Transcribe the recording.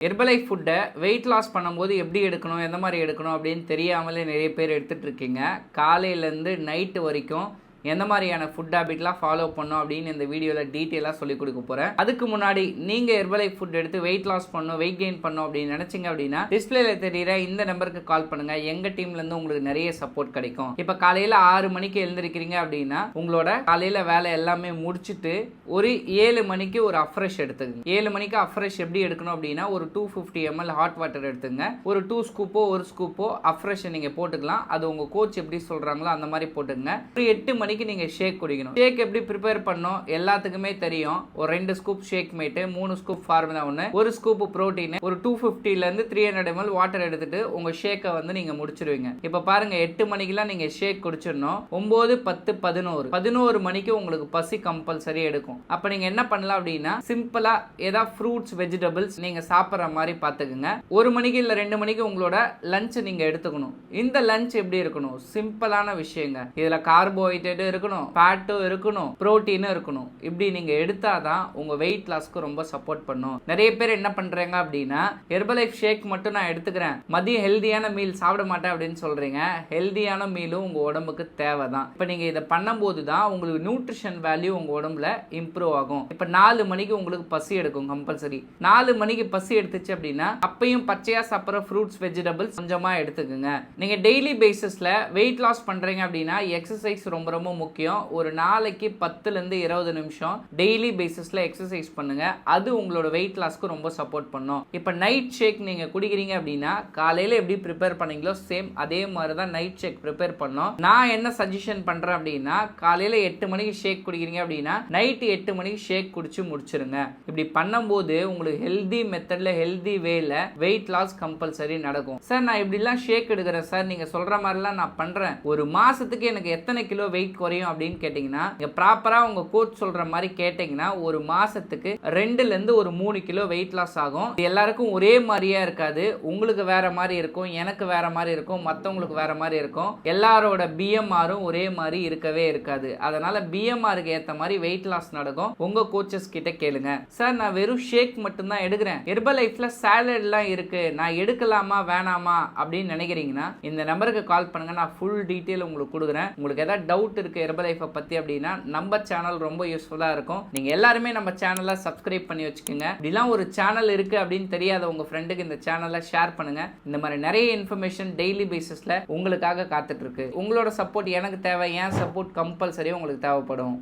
Herbalife ஃபுட்டை weight loss பண்ணும்போது எப்படி எடுக்கணும், எந்த மாதிரி எடுக்கணும் அப்படின்னு தெரியாமலே நிறைய பேர் எடுத்துகிட்டு இருக்கீங்க. காலையிலேருந்து நைட்டு வரைக்கும் எந்த மாதிரியான ஃபுட் ஹேபிட்லாம் ஃபாலோ பண்ணணும் அப்படின்னு இந்த வீடியோவில் டீட்டெயிலாக சொல்லிக் கொடுக்க போகிறேன். அதுக்கு முன்னாடி நீங்கள் ஹெர்பலைஃப் ஃபுட் எடுத்து வெயிட் லாஸ் பண்ணணும், வெயிட் கெயின் பண்ணணும் அப்படின்னு நினச்சிங்க அப்படின்னா டிஸ்பிளேல தெரியுற இந்த நம்பருக்கு கால் பண்ணுங்கள். எங்கள் டீம்லேருந்து உங்களுக்கு நிறைய சப்போர்ட் கிடைக்கும். இப்போ காலையில் 6 மணிக்கு எழுந்திருக்கிறீங்க அப்படின்னா உங்களோட காலையில் வேலை எல்லாமே முடிச்சுட்டு ஒரு 7 மணிக்கு ஒரு அஃப்ரெஷ் எடுத்துக்கங்க. 7 மணிக்கு அஃப்ரெஷ் எப்படி எடுக்கணும் அப்படின்னா ஒரு 250 ml ஹாட் வாட்டர் எடுத்துங்க. ஒரு 2 ஸ்கூப்போ 1 ஸ்கூப்போ அஃப்ரெஷ் நீங்கள் போட்டுக்கலாம். அது உங்கள் கோச் எப்படி சொல்கிறாங்களோ அந்த மாதிரி போட்டுங்க. ஒரு 8 மணிக்கு நீங்க ஷேக் குடிக்கணும். ஷேக் எப்படி ப்ரிப்பேர் பண்ணணும் எல்லாத்துக்குமே தெரியும். ஒரு 2 scoop shake mate, 3 scoop formula 1, 1 scoop protein, ஒரு 250 ல இருந்து 300 ml வாட்டர் எடுத்துட்டு உங்க ஷேக்கை வந்து நீங்க முடிச்சிருவீங்க. இப்ப பாருங்க 8 மணிக்கெல்லாம் நீங்க ஷேக் குடிச்சிடணும். 9, 10, 11 மணிக்கு உங்களுக்கு பசி கம்பல்சரி எடுக்கும். அப்ப நீங்க என்ன பண்ணலாம் அப்படின்னா சிம்பிளா ஏதாவது ஃப்ரூட்ஸ் வெஜிடபிள்ஸ் நீங்க சாப்பிட்ற மாதிரி பார்த்துக்குங்க. 1 மணிக்கு இல்ல 2 மணிக்கு உங்களோட லஞ்ச் நீங்க எடுத்துக்கணும். இந்த லஞ்ச் எப்படி இருக்கணும்? சிம்பிளான விஷயங்க. இதுல கார்போஹைட்ரேட் இருக்கணும், ஃபேட்டும் இருக்கணும், புரோட்டீனும் இருக்கணும். இப்படி நீங்க எடுத்தாதான் உங்க வெயிட் லாஸ்க்கு ரொம்ப சப்போர்ட் பண்ணும். நிறைய பேர் என்ன பண்றாங்க அப்படின்னா ஹெர்பலைஃப் ஷேக் மட்டும் நான் எடுத்துக்கிறேன், மதியம் ஹெல்தியான மீல் சாப்பிட மாட்டேன் அப்படின்னு சொல்றீங்க. ஹெல்தியான மீலும் உங்க உடம்புக்கு தேவைதான். இப்ப நீங்க இதை பண்ணும்போது தான் உங்களுக்கு நியூட்ரிஷன் வேல்யூ உங்க உடம்புல இம்ப்ரூவ் ஆகும். இப்ப 4 மணிக்கு உங்களுக்கு பசி எடுக்கும் கம்பல்சரி. 4 மணிக்கு பசி எடுத்துச்சு அப்படின்னா அப்பயும் பச்சையா சாப்பிட்ற ஃப்ரூட்ஸ் வெஜிடபிள்ஸ் கொஞ்சமா எடுத்துக்கோங்க. நீங்க டெய்லி பேசிஸ்ல வெயிட் லாஸ் பண்றீங்க அப்படின்னா எக்ஸசைஸ் ரொம்ப ரொம்ப முக்கியம். ஒரு நாளைக்கு 10 ல இருந்து 20 நிமிஷம் டெய்லி பேசிஸ்ல எக்ஸசைஸ் பண்ணுங்க. அது உங்களோட வெயிட் லாஸ்க்கு ரொம்ப சப்போர்ட் பண்ணும். இப்போ நைட் ஷேக் நீங்க குடிக்கிறீங்க அப்படின்னா காலையில எப்படி ப்ரிப்பேர் பண்ணீங்களோ சேம் அதே மாதிரி தான் நைட் ஷேக் ப்ரிப்பேர் பண்ணோம். நான் என்ன சஜஷன் பண்றேன் அப்படின்னா காலையில 8 மணிக்கு ஷேக் குடிக்கிறீங்க அப்படின்னா நைட் 8 மணிக்கு ஷேக் குடிச்சு முடிச்சிருங்க. இப்படி பண்ணும்போது உங்களுக்கு ஹெல்தி மெத்தட்ல ஹெல்தி வேல வெயிட் லாஸ் கம்பல்சரி நடக்கும். சார் நான் இப்படிலாம் ஷேக் எடுக்கிறேன் சார், நீங்க சொல்ற மாதிரிலாம் நான் பண்றேன், ஒரு மாசத்துக்கு எனக்கு எத்தனை கிலோ வெயிட் குறையும் அப்படின்னு கேட்டீங்கன்னா ப்ராப்பரா உங்க கோச் சொல்ற மாதிரி கேட்டீங்கன்னா ஒரு மாசத்துக்கு 2 ல இருந்து ஒரு 3 கிலோ வெயிட் லாஸ் ஆகும். எல்லாருக்கும் ஒரே மாதிரியா இருக்காது. உங்களுக்கு வேற மாதிரி இருக்கும், எனக்கு வேற மாதிரி இருக்கும், மற்றவங்களுக்கு வேற மாதிரி இருக்கும். எல்லாரோட பிஎம்ஆரும் ஒரே மாதிரி இருக்கவே இருக்காது. அதனால பிஎம்ஆருக்கு ஏற்ற மாதிரி வெயிட் லாஸ் நடக்கும். உங்க கோச்சஸ் கிட்ட கேளுங்க. சார் நான் வெறும் ஷேக் மட்டும் தான் எடுக்கிறேன், ஹெர்பலைஃப்ல சாலட்லாம் இருக்கு, நான் எடுக்கலாமா வேணாமா அப்படின்னு நினைக்கிறீங்கன்னா இந்த நம்பருக்கு கால் பண்ணுங்க. நான் ஃபுல் டீட்டெயில் உங்களுக்கு கொடுக்குறேன். உங்களுக்கு ஏதாவது டவுட் இருக்கு ஹெர்பலைஃப் பத்தி அப்படின்னா நம்ம சேனல் ரொம்ப யூஸ்ஃபுல்லா இருக்கும். நீங்க எல்லாருமே நம்ம சேனலை சப்ஸ்கிரைப் பண்ணி வச்சுக்கோங்க. இப்படிலாம் ஒரு சேனல் இருக்கு அப்படின்னு தெரியாத உங்க ஃப்ரெண்டுக்கு இந்த சேனலை ஷேர் பண்ணுங்க. இந்த மாதிரி நிறைய இன்ஃபர்மேஷன் டெய்லி பேசிஸ்ல உங்களுக்காக காத்துட்டு இருக்கு. உங்களோட சப்போர்ட் எனக்கு தேவை. என் சப்போர்ட் கம்பல்சரி உங்களுக்கு தேவைப்படும்.